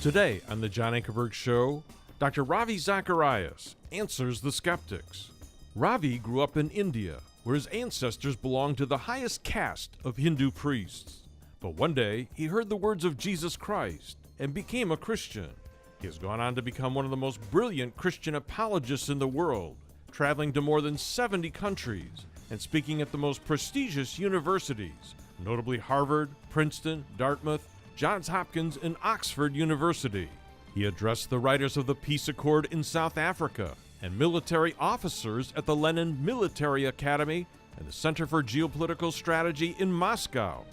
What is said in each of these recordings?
Today on the John Ankerberg Show, Dr. Ravi Zacharias answers the skeptics. Ravi grew up in India, where his ancestors belonged to the highest caste of Hindu priests. But one day, he heard the words of Jesus Christ and became a Christian. He has gone on to become one of the most brilliant Christian apologists in the world, traveling to more than 70 countries and speaking at the most prestigious universities, notably Harvard, Princeton, Dartmouth, Johns Hopkins, and Oxford University. He addressed the writers of the Peace Accord in South Africa and military officers at the Lenin Military Academy and the Center for Geopolitical Strategy in Moscow.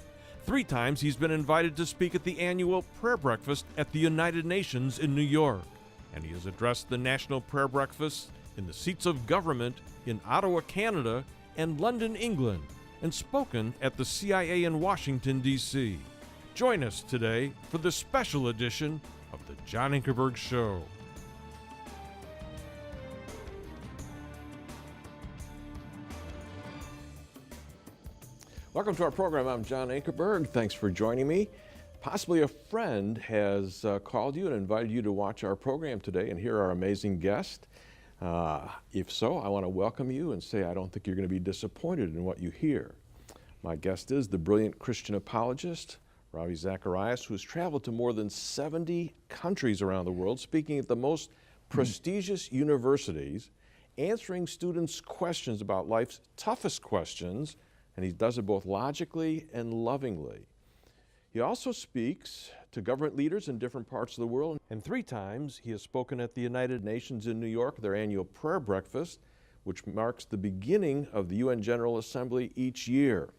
3 times he's been invited to speak at the annual prayer breakfast at the United Nations in New York. And he has addressed the National Prayer Breakfast in the seats of government in Ottawa, Canada, and London, England, and spoken at the CIA in Washington, D.C. Join us today for this special edition of the John Ankerberg Show. Welcome to our program. I'm John Ankerberg. Thanks for joining me. Possibly a friend has called you and invited you to watch our program today and hear our amazing guest. If so, I want to welcome you and say I don't think you're going to be disappointed in what you hear. My guest is the brilliant Christian apologist, Ravi Zacharias, who has traveled to more than 70 countries around the world, speaking at the most prestigious universities, answering students' questions about life's toughest questions, and he does it both logically and lovingly. He also speaks to government leaders in different parts of the world, and 3 times he has spoken at the United Nations in New York, their annual prayer breakfast, which marks the beginning of the UN General Assembly each year.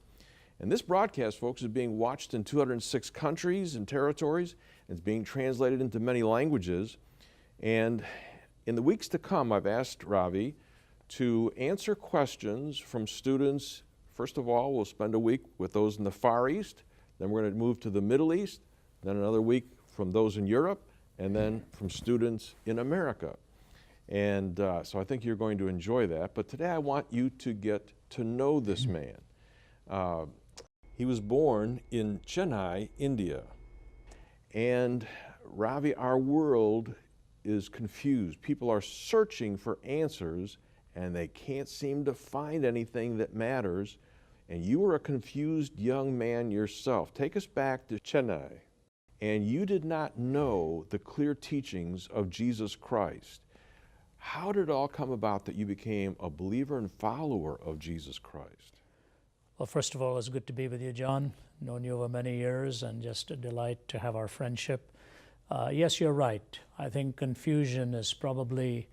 And this broadcast, folks, is being watched in 206 countries and territories. It's being translated into many languages. And in the weeks to come, I've asked Ravi to answer questions from students. First of all, we'll spend a week with those in the Far East. Then we're going to move to the Middle East. Then another week from those in Europe. And then from students in America. And so I think you're going to enjoy that. But today I want you to get to know this man. He was born in Chennai, India. And Ravi, our world is confused. People are searching for answers and they can't seem to find anything that matters. And you were a confused young man yourself. Take us back to Chennai. And you did not know the clear teachings of Jesus Christ. How did it all come about that you became a believer and follower of Jesus Christ? Well, first of all, it's good to be with you, John. Known you over many years, and just a delight to have our friendship. Yes, you're right. I think confusion is probably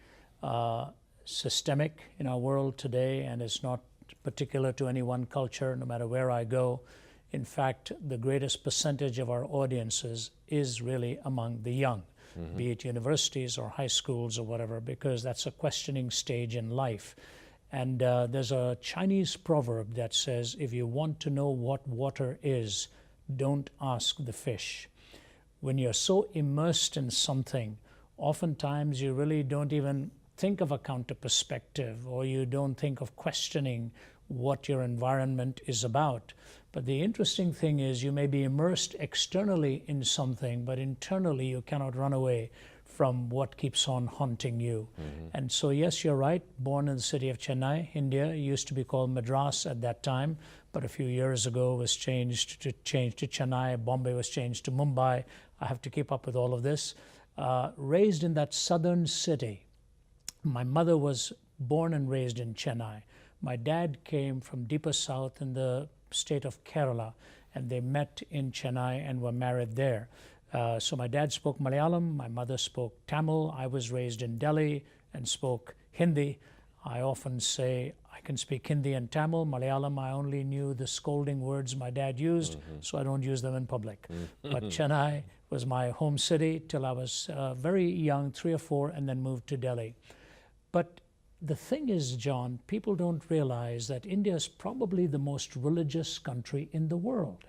systemic in our world today, and it's not particular to any one culture, no matter where I go. In fact, the greatest percentage of our audiences is really among the young, be it universities or high schools or whatever, because that's a questioning stage in life. And there's a Chinese proverb that says, if you want to know what water is, don't ask the fish. When you're so immersed in something, oftentimes you really don't even think of a counter perspective, or you don't think of questioning what your environment is about. But the interesting thing is you may be immersed externally in something, but internally you cannot run away from what keeps on haunting you. And so yes, you're right, born in the city of Chennai, India. It used to be called Madras at that time, but a few years ago was changed to Chennai. Bombay was changed to Mumbai. I have to keep up with all of this. Raised in that southern city. My mother was born and raised in Chennai. My dad came from deeper south in the state of Kerala, and they met in Chennai and were married there. So my dad spoke Malayalam, my mother spoke Tamil. I was raised in Delhi and spoke Hindi. I often say I can speak Hindi and Tamil. Malayalam, I only knew the scolding words my dad used, so I don't use them in public. But Chennai was my home city till I was very young, 3 or 4, and then moved to Delhi. But the thing is, John, people don't realize that India is probably the most religious country in the world.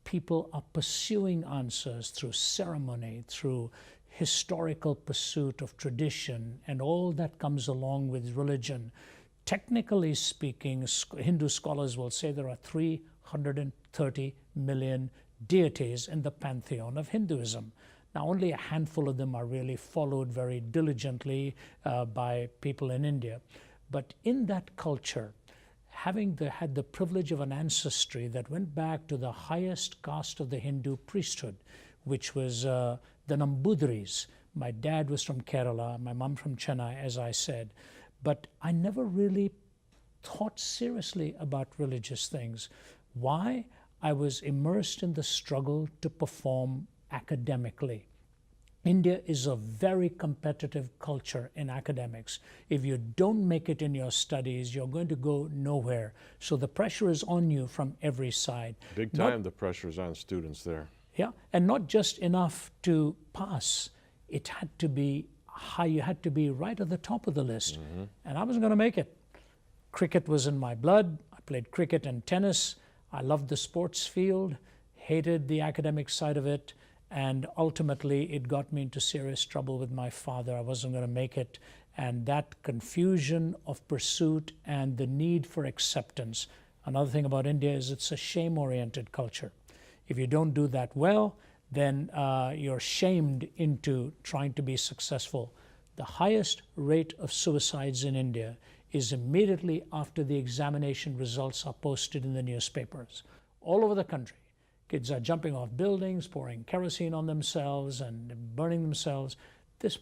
People are pursuing answers through ceremony, through historical pursuit of tradition, and all that comes along with religion. Technically speaking, Hindu scholars will say there are 330 million deities in the pantheon of Hinduism. Now, only a handful of them are really followed very diligently by people in India. But in that culture, having had the privilege of an ancestry that went back to the highest caste of the Hindu priesthood, which was the Nambudris. My dad was from Kerala, my mom from Chennai, as I said. But I never really thought seriously about religious things. Why? I was immersed in the struggle to perform academically. India is a very competitive culture in academics. If you don't make it in your studies, you're going to go nowhere. So the pressure is on you from every side. Big time the pressure is on students there. Yeah, and not just enough to pass. It had to be high. You had to be right at the top of the list. And I wasn't going to make it. Cricket was in my blood. I played cricket and tennis. I loved the sports field, hated the academic side of it. And ultimately, it got me into serious trouble with my father. I wasn't going to make it. And that confusion of pursuit and the need for acceptance. Another thing about India is it's a shame-oriented culture. If you don't do that well, then you're shamed into trying to be successful. The highest rate of suicides in India is immediately after the examination results are posted in the newspapers. All over the country. Kids are jumping off buildings, pouring kerosene on themselves and burning themselves.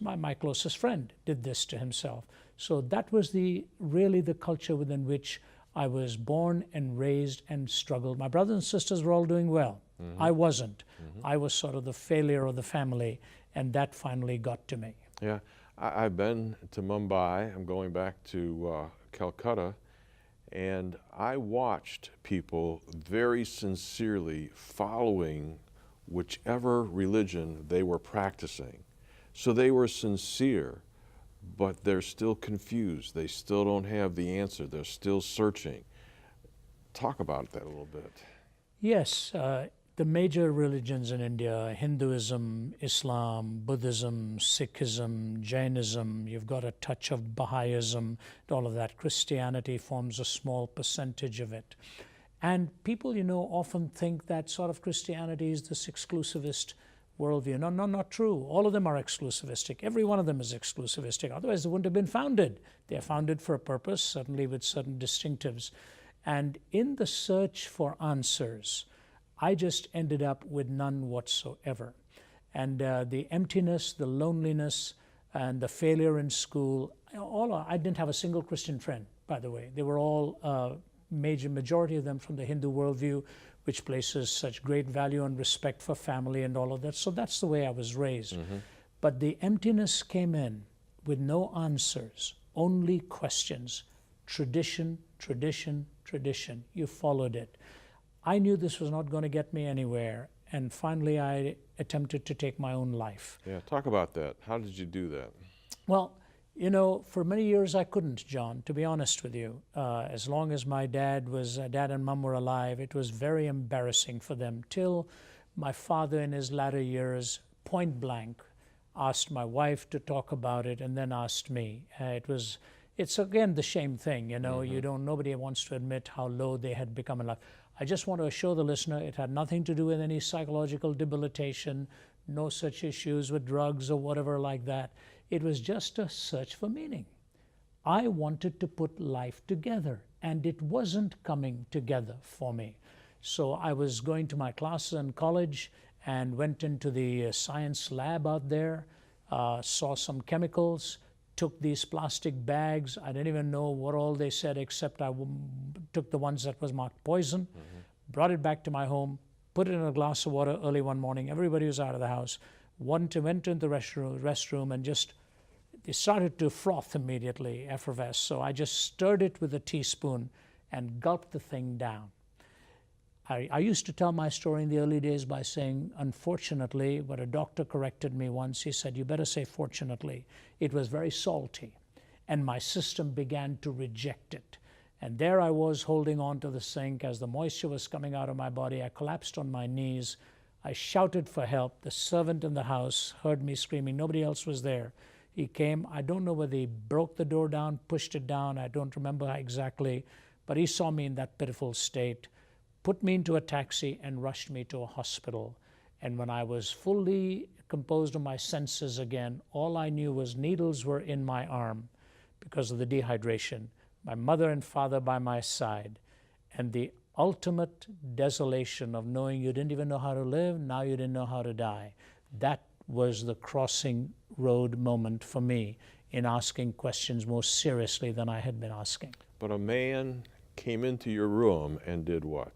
My closest friend did this to himself. So that was really the culture within which I was born and raised and struggled. My brothers and sisters were all doing well. I wasn't. I was sort of the failure of the family, and that finally got to me. Yeah, I've been to Mumbai. I'm going back to Calcutta. And I watched people very sincerely following whichever religion they were practicing. So they were sincere, but they're still confused. They still don't have the answer. They're still searching. Talk about that a little bit. Yes, the major religions in India, Hinduism, Islam, Buddhism, Sikhism, Jainism, you've got a touch of Baha'ism, all of that. Christianity forms a small percentage of it. And people, often think that sort of Christianity is this exclusivist worldview. No, not true. All of them are exclusivistic. Every one of them is exclusivistic. Otherwise, they wouldn't have been founded. They're founded for a purpose, certainly with certain distinctives. And in the search for answers, I just ended up with none whatsoever. And the emptiness, the loneliness, and the failure in school, I didn't have a single Christian friend, by the way. They were all, majority of them from the Hindu worldview, which places such great value and respect for family and all of that. So that's the way I was raised. But the emptiness came in with no answers, only questions. Tradition, tradition, tradition. You followed it. I knew this was not going to get me anywhere, and finally I attempted to take my own life. Yeah, talk about that. How did you do that? Well, for many years I couldn't, John, to be honest with you. As long as my dad and mom were alive, it was very embarrassing for them, till my father in his latter years, point blank, asked my wife to talk about it and then asked me. It's again the shame thing, nobody wants to admit how low they had become in life. I just want to assure the listener it had nothing to do with any psychological debilitation, no such issues with drugs or whatever like that. It was just a search for meaning. I wanted to put life together, and it wasn't coming together for me. So I was going to my classes in college and went into the science lab out there, saw some chemicals, took these plastic bags. I didn't even know what all they said, except I took the ones that was marked poison, brought it back to my home, put it in a glass of water early one morning. Everybody was out of the house. Went into the restroom and it started to froth immediately, effervesce. So I just stirred it with a teaspoon and gulped the thing down. I used to tell my story in the early days by saying, unfortunately, but a doctor corrected me once. He said, you better say fortunately. It was very salty, and my system began to reject it. And there I was holding on to the sink as the moisture was coming out of my body. I collapsed on my knees. I shouted for help. The servant in the house heard me screaming. Nobody else was there. He came. I don't know whether he broke the door down, pushed it down. I don't remember exactly, but he saw me in that pitiful state, put me into a taxi and rushed me to a hospital. And when I was fully composed of my senses again, all I knew was needles were in my arm because of the dehydration, my mother and father by my side, and the ultimate desolation of knowing you didn't even know how to live, now you didn't know how to die. That was the crossing road moment for me in asking questions more seriously than I had been asking. But a man came into your room and did what?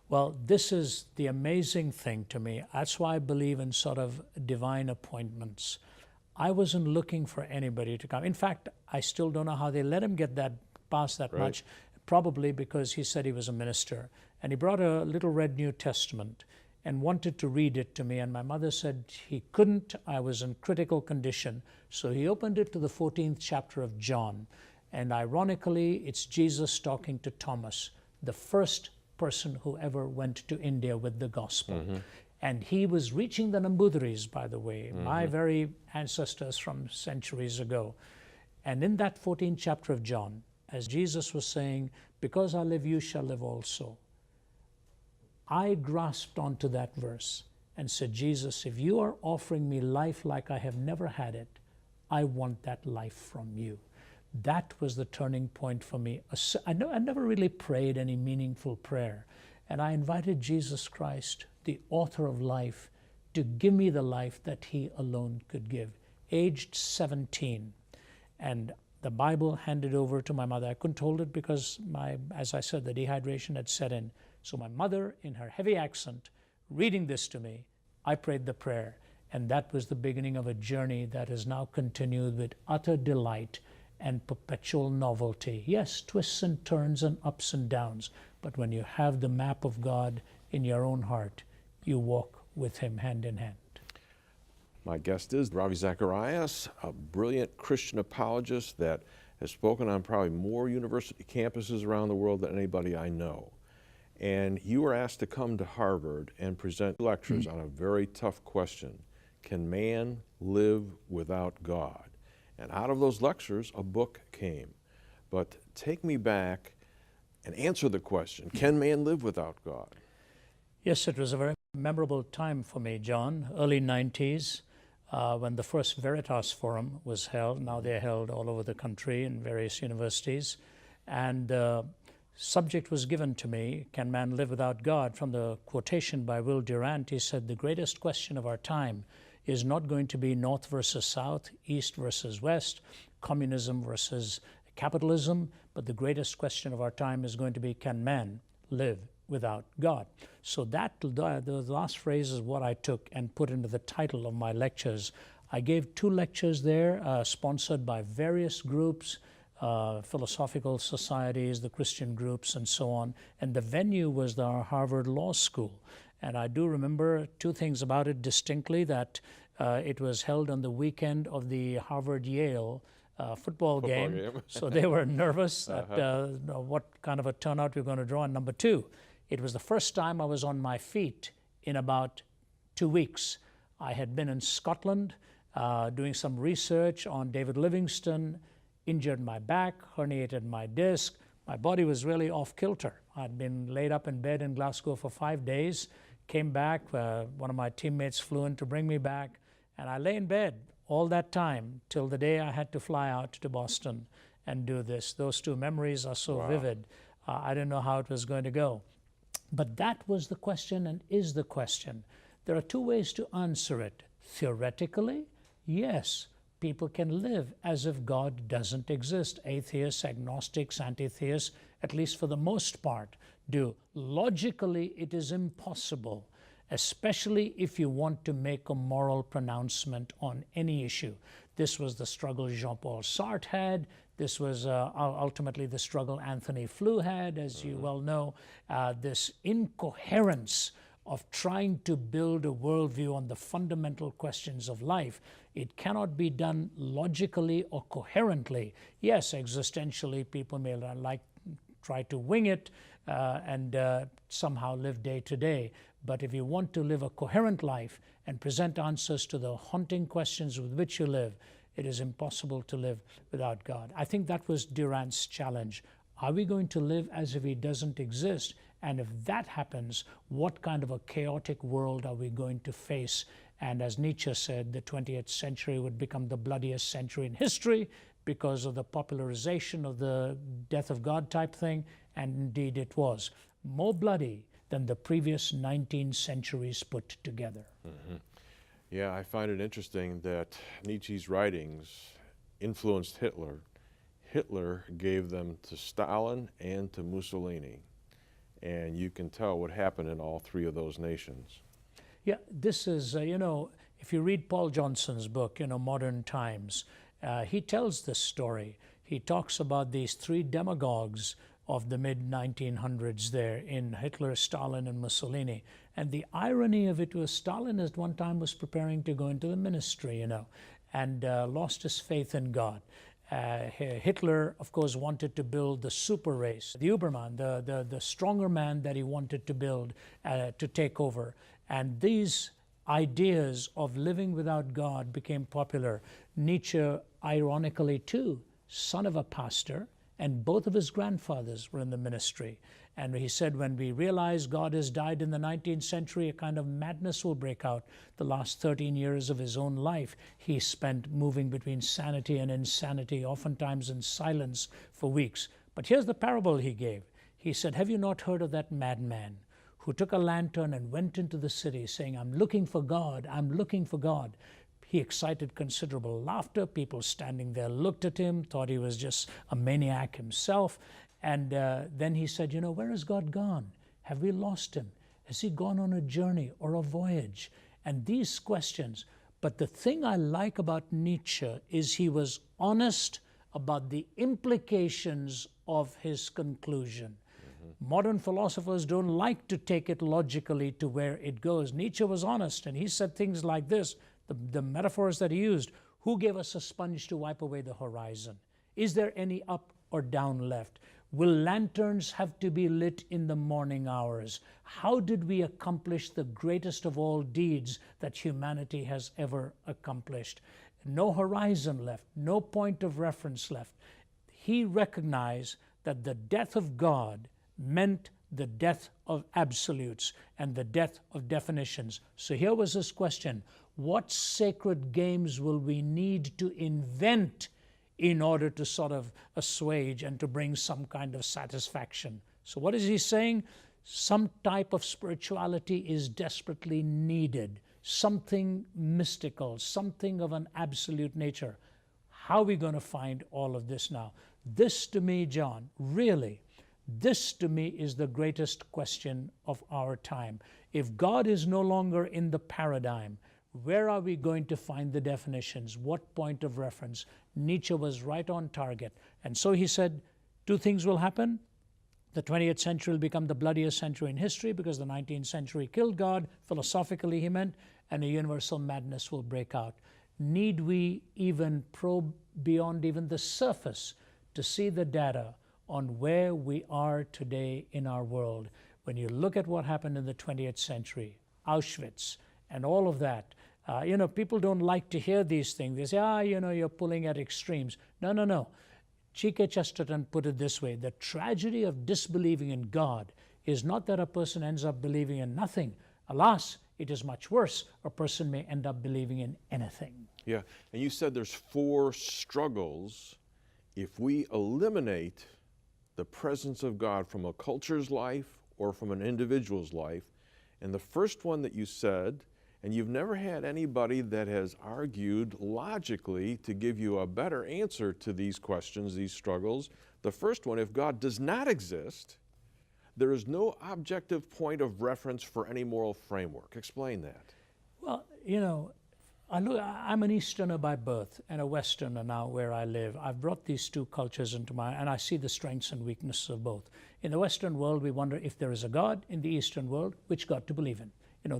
Well, this is the amazing thing to me. That's why I believe in sort of divine appointments. I wasn't looking for anybody to come. In fact, I still don't know how they let him get that past that Right. much, probably because he said he was a minister. And he brought a little red New Testament and wanted to read it to me. And my mother said he couldn't. I was in critical condition. So he opened it to the 14th chapter of John. And ironically, it's Jesus talking to Thomas, the first person who ever went to India with the gospel. And he was reaching the Nambudris, by the way, my very ancestors from centuries ago. And in that 14th chapter of John, as Jesus was saying, because I live, you shall live also, I grasped onto that verse and said, Jesus, if you are offering me life like I have never had it, I want that life from you. That was the turning point for me. I never really prayed any meaningful prayer. And I invited Jesus Christ, the author of life, to give me the life that he alone could give. Aged 17. And the Bible handed over to my mother. I couldn't hold it because, as I said, the dehydration had set in. So my mother, in her heavy accent, reading this to me, I prayed the prayer. And that was the beginning of a journey that has now continued with utter delight and perpetual novelty. Yes, twists and turns and ups and downs, but when you have the map of God in your own heart, you walk with him hand in hand. My guest is Ravi Zacharias, a brilliant Christian apologist that has spoken on probably more university campuses around the world than anybody I know. And you were asked to come to Harvard and present lectures on a very tough question: can man live without God? And out of those lectures, a book came. But take me back and answer the question, can man live without God? Yes, it was a very memorable time for me, John, early 90s, when the first Veritas Forum was held. Now they're held all over the country in various universities. And the subject was given to me, can man live without God? From the quotation by Will Durant, he said, the greatest question of our time is not going to be North versus South, East versus West, communism versus capitalism, but the greatest question of our time is going to be, can man live without God? So that, the last phrase is what I took and put into the title of my lectures. I gave 2 lectures there, sponsored by various groups, philosophical societies, the Christian groups, and so on. And the venue was the Harvard Law School. And I do remember 2 things about it distinctly, that it was held on the weekend of the Harvard-Yale football game. So they were nervous at what kind of a turnout we were going to draw. And number 2, it was the first time I was on my feet in about 2 weeks. I had been in Scotland doing some research on David Livingstone, injured my back, herniated my disc. My body was really off kilter. I'd been laid up in bed in Glasgow for 5 days, came back, one of my teammates flew in to bring me back, and I lay in bed all that time till the day I had to fly out to Boston and do this. Those 2 memories are so vivid. I didn't know how it was going to go. But that was the question and is the question. There are 2 ways to answer it. Theoretically, yes, people can live as if God doesn't exist. Atheists, agnostics, anti-theists, at least for the most part, do. Logically, it is impossible, especially if you want to make a moral pronouncement on any issue. This was the struggle Jean-Paul Sartre had. This was ultimately the struggle Anthony Flew had, as you well know. This incoherence of trying to build a worldview on the fundamental questions of life. It cannot be done logically or coherently. Yes, existentially, people may try to wing it and somehow live day to day. But if you want to live a coherent life and present answers to the haunting questions with which you live, it is impossible to live without God. I think that was Durant's challenge. Are we going to live as if he doesn't exist And if that happens, what kind of a chaotic world are we going to face? And as Nietzsche said, the 20th century would become the bloodiest century in history because of the popularization of the death of God type thing, and indeed it was. More bloody than the previous 19 centuries put together. Mm-hmm. Yeah, I find it interesting that Nietzsche's writings influenced Hitler. Hitler gave them to Stalin and to Mussolini. And you can tell what happened in all three of those nations. Yeah, this is, if you read Paul Johnson's book, Modern Times, he tells this story. He talks about these three demagogues of the mid-1900s there in Hitler, Stalin, and Mussolini. And the irony of it was Stalin at one time was preparing to go into the ministry, and lost his faith in God. Hitler, of course, wanted to build the super race, the Überman, the stronger man that he wanted to build to take over. And these ideas of living without God became popular. Nietzsche, ironically too, son of a pastor, and both of his grandfathers were in the ministry. And he said, when we realize God has died in the 19th century, a kind of madness will break out. The last 13 years of his own life, he spent moving between sanity and insanity, oftentimes in silence for weeks. But here's the parable he gave. He said, have you not heard of that madman who took a lantern and went into the city saying, I'm looking for God, I'm looking for God. He excited considerable laughter. People standing there looked at him, thought he was just a maniac himself. And then he said, where has God gone? Have we lost him? Has he gone on a journey or a voyage? And these questions. But the thing I like about Nietzsche is he was honest about the implications of his conclusion. Modern philosophers don't like to take it logically to where it goes. Nietzsche was honest, and he said things like this, the metaphors that he used. Who gave us a sponge to wipe away the horizon? Is there any up or down left? Will lanterns have to be lit in the morning hours? How did we accomplish the greatest of all deeds that humanity has ever accomplished? No horizon left, no point of reference left. He recognized that the death of God meant the death of absolutes and the death of definitions. So here was his question: what sacred games will we need to invent in order to sort of assuage and to bring some kind of satisfaction? So what is he saying? Some type of spirituality is desperately needed, something mystical, something of an absolute nature. How are we going to find all of this now? This to me, John, really, this to me is the greatest question of our time. If God is no longer in the paradigm, where are we going to find the definitions? What point of reference? Nietzsche was right on target. And so he said, two things will happen. The 20th century will become the bloodiest century in history because the 19th century killed God, philosophically he meant, and a universal madness will break out. Need we even probe beyond even the surface to see the data on where we are today in our world? When you look at what happened in the 20th century, Auschwitz, and all of that, people don't like to hear these things. They say, you're pulling at extremes. No. G.K. Chesterton put it this way: the tragedy of disbelieving in God is not that a person ends up believing in nothing. Alas, it is much worse. A person may end up believing in anything. Yeah, and you said there's 4 struggles. If we eliminate the presence of God from a culture's life or from an individual's life, and the first one that you said, and you've never had anybody that has argued logically to give you a better answer to these questions, these struggles. The first one, if God does not exist, there is no objective point of reference for any moral framework. Explain that. Well, I'm an Easterner by birth and a Westerner now where I live. I've brought these two cultures and I see the strengths and weaknesses of both. In the Western world, we wonder if there is a God. In the Eastern world, which God to believe in.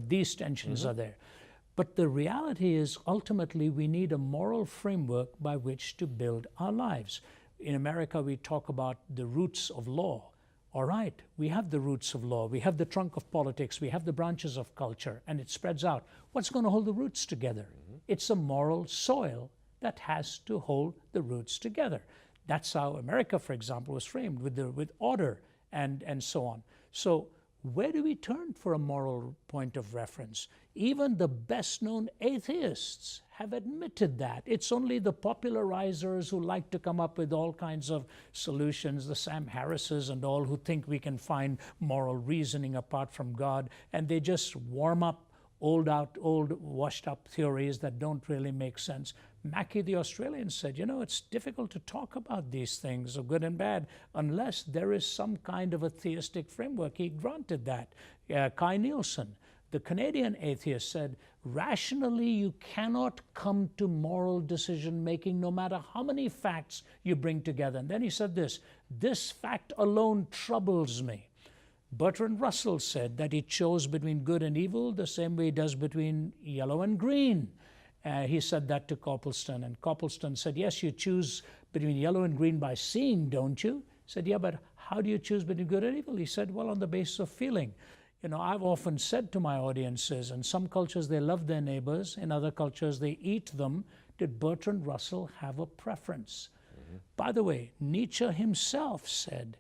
These tensions are there. But the reality is, ultimately, we need a moral framework by which to build our lives. In America, we talk about the roots of law. All right, we have the roots of law. We have the trunk of politics. We have the branches of culture, and it spreads out. What's going to hold the roots together? It's a moral soil that has to hold the roots together. That's how America, for example, was framed, with order and so on. So where do we turn for a moral point of reference? Even the best-known atheists have admitted that. It's only the popularizers who like to come up with all kinds of solutions, the Sam Harrises and all, who think we can find moral reasoning apart from God, and they just warm up old washed up theories that don't really make sense. Mackie the Australian said, it's difficult to talk about these things of good and bad unless there is some kind of a theistic framework. He granted that. Kai Nielsen, the Canadian atheist, said, rationally you cannot come to moral decision making no matter how many facts you bring together. And then he said this fact alone troubles me. Bertrand Russell said that he chose between good and evil the same way he does between yellow and green. He said that to Copleston, and Copleston said, yes, you choose between yellow and green by seeing, don't you? He said, yeah, but how do you choose between good and evil? He said, well, on the basis of feeling. I've often said to my audiences, in some cultures they love their neighbors, in other cultures they eat them. Did Bertrand Russell have a preference? Mm-hmm. By the way, Nietzsche himself said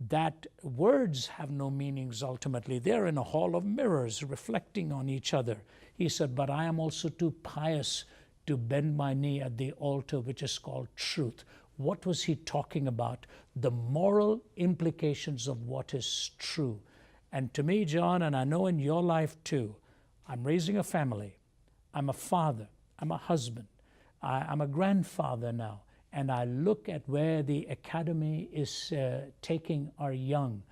that words have no meanings ultimately. They're in a hall of mirrors reflecting on each other. He said, but I am also too pious to bend my knee at the altar, which is called truth. What was he talking about? The moral implications of what is true. And to me, John, and I know in your life too, I'm raising a family. I'm a father. I'm a husband. I'm a grandfather now. And I look at where the academy is taking our young.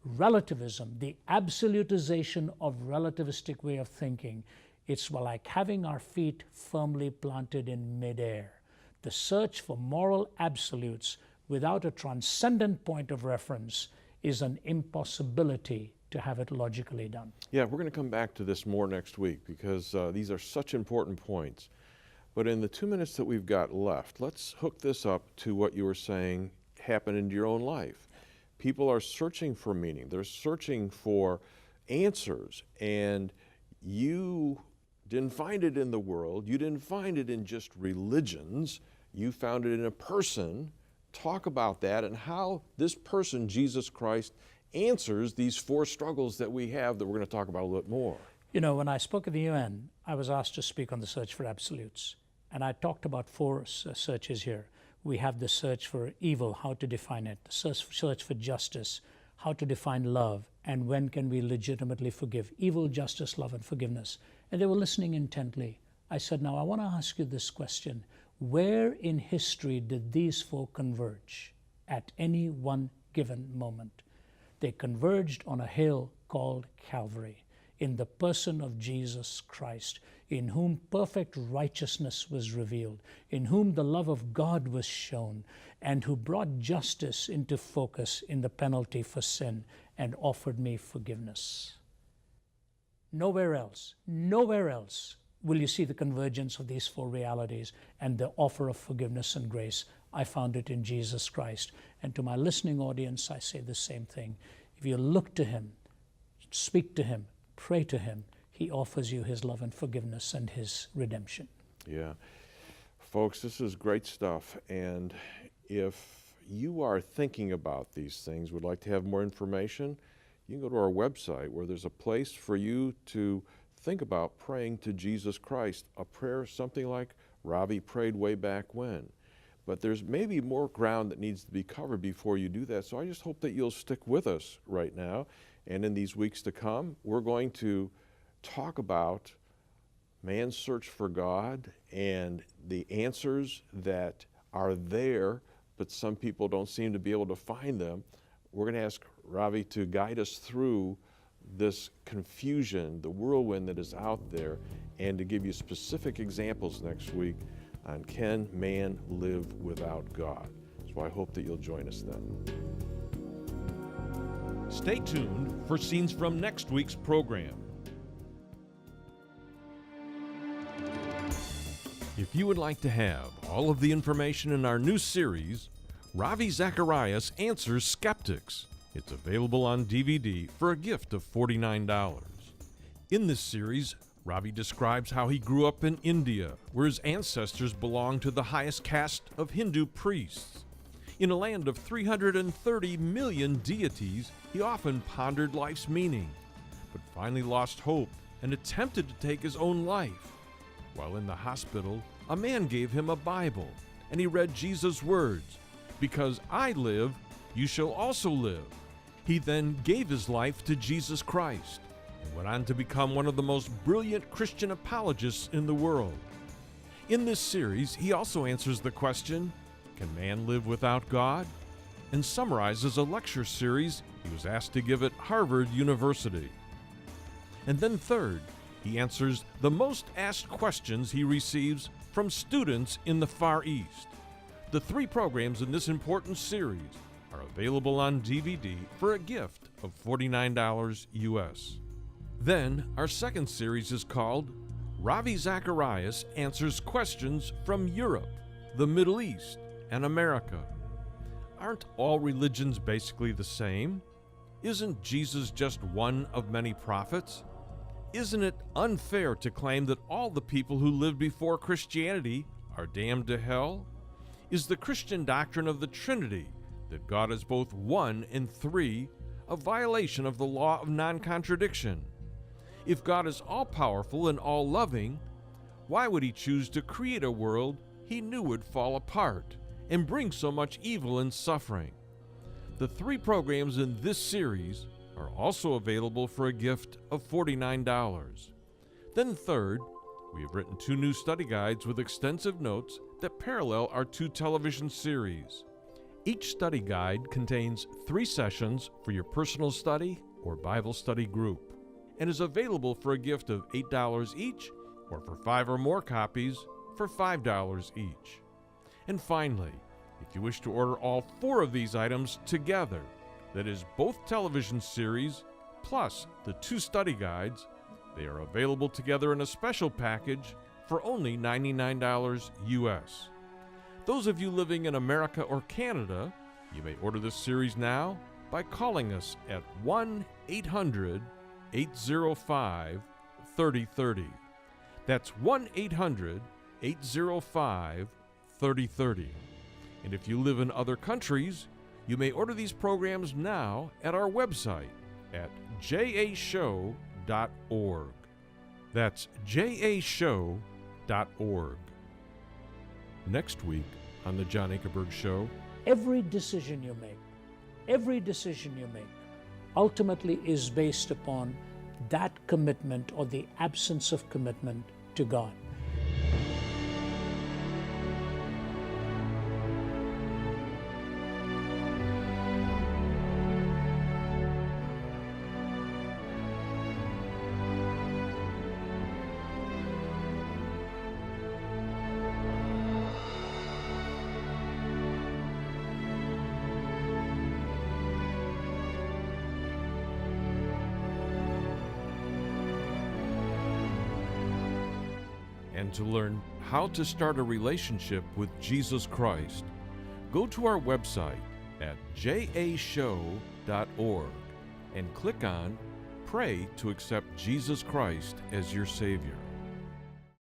Relativism, the absolutization of relativistic way of thinking, it's like having our feet firmly planted in midair. The search for moral absolutes without a transcendent point of reference is an impossibility to have it logically done. Yeah, we're going to come back to this more next week because these are such important points. But in the 2 minutes that we've got left, let's hook this up to what you were saying happened in your own life. People are searching for meaning. They're searching for answers. And you didn't find it in the world. You didn't find it in just religions. You found it in a person. Talk about that and how this person, Jesus Christ, answers these 4 struggles that we have that we're going to talk about a little bit more. When I spoke at the UN, I was asked to speak on the search for absolutes. And I talked about 4 searches here. We have the search for evil, how to define it, the search for justice, how to define love, and when can we legitimately forgive. Evil, justice, love, and forgiveness. And they were listening intently. I said, now I want to ask you this question. Where in history did these 4 converge at any one given moment? They converged on a hill called Calvary, in the person of Jesus Christ, in whom perfect righteousness was revealed, in whom the love of God was shown, and who brought justice into focus in the penalty for sin and offered me forgiveness. Nowhere else will you see the convergence of these 4 realities and the offer of forgiveness and grace. I found it in Jesus Christ. And to my listening audience, I say the same thing. If you look to Him, speak to Him, pray to Him, He offers you His love and forgiveness and His redemption. Yeah. Folks, this is great stuff. And if you are thinking about these things, would like to have more information, you can go to our website where there's a place for you to think about praying to Jesus Christ, a prayer something like Ravi prayed way back when. But there's maybe more ground that needs to be covered before you do that. So I just hope that you'll stick with us right now. And in these weeks to come, we're going to talk about man's search for God and the answers that are there, but some people don't seem to be able to find them. We're going to ask Ravi to guide us through this confusion, the whirlwind that is out there, and to give you specific examples next week on can man live without God. So I hope that you'll join us then. Stay tuned for scenes from next week's program. If you would like to have all of the information in our new series, Ravi Zacharias Answers Skeptics, it's available on DVD for a gift of $49. In this series, Ravi describes how he grew up in India, where his ancestors belonged to the highest caste of Hindu priests. In a land of 330 million deities, he often pondered life's meaning, but finally lost hope and attempted to take his own life. While in the hospital, a man gave him a Bible, and he read Jesus' words, "Because I live, you shall also live." He then gave his life to Jesus Christ and went on to become one of the most brilliant Christian apologists in the world. In this series, he also answers the question, "Can man live without God?" and summarizes a lecture series he was asked to give at Harvard University. And then third, he answers the most asked questions he receives from students in the Far East. The 3 programs in this important series are available on DVD for a gift of $49 US. Then, our second series is called Ravi Zacharias Answers Questions from Europe, the Middle East, and America. Aren't all religions basically the same? Isn't Jesus just one of many prophets? Isn't it unfair to claim that all the people who lived before Christianity are damned to hell? Is the Christian doctrine of the Trinity, that God is both one and three, a violation of the law of non-contradiction? If God is all-powerful and all-loving, why would he choose to create a world he knew would fall apart and bring so much evil and suffering? The 3 programs in this series are also available for a gift of $49. Then third, we have written 2 new study guides with extensive notes that parallel our 2 television series. Each study guide contains 3 sessions for your personal study or Bible study group and is available for a gift of $8 each or for 5 or more copies for $5 each. And finally, if you wish to order all 4 of these items together, that is both television series plus the 2 study guides, they are available together in a special package for only $99 US. Those of you living in America or Canada, you may order this series now by calling us at 1-800-805-3030. That's 1-800-805-3030. And if you live in other countries, you may order these programs now at our website at jashow.org. That's jashow.org. Next week on The John Ankerberg Show, Every decision you make ultimately is based upon that commitment or the absence of commitment to God. and to learn how to start a relationship with Jesus Christ, go to our website at jashow.org and click on Pray to accept Jesus Christ as your Savior.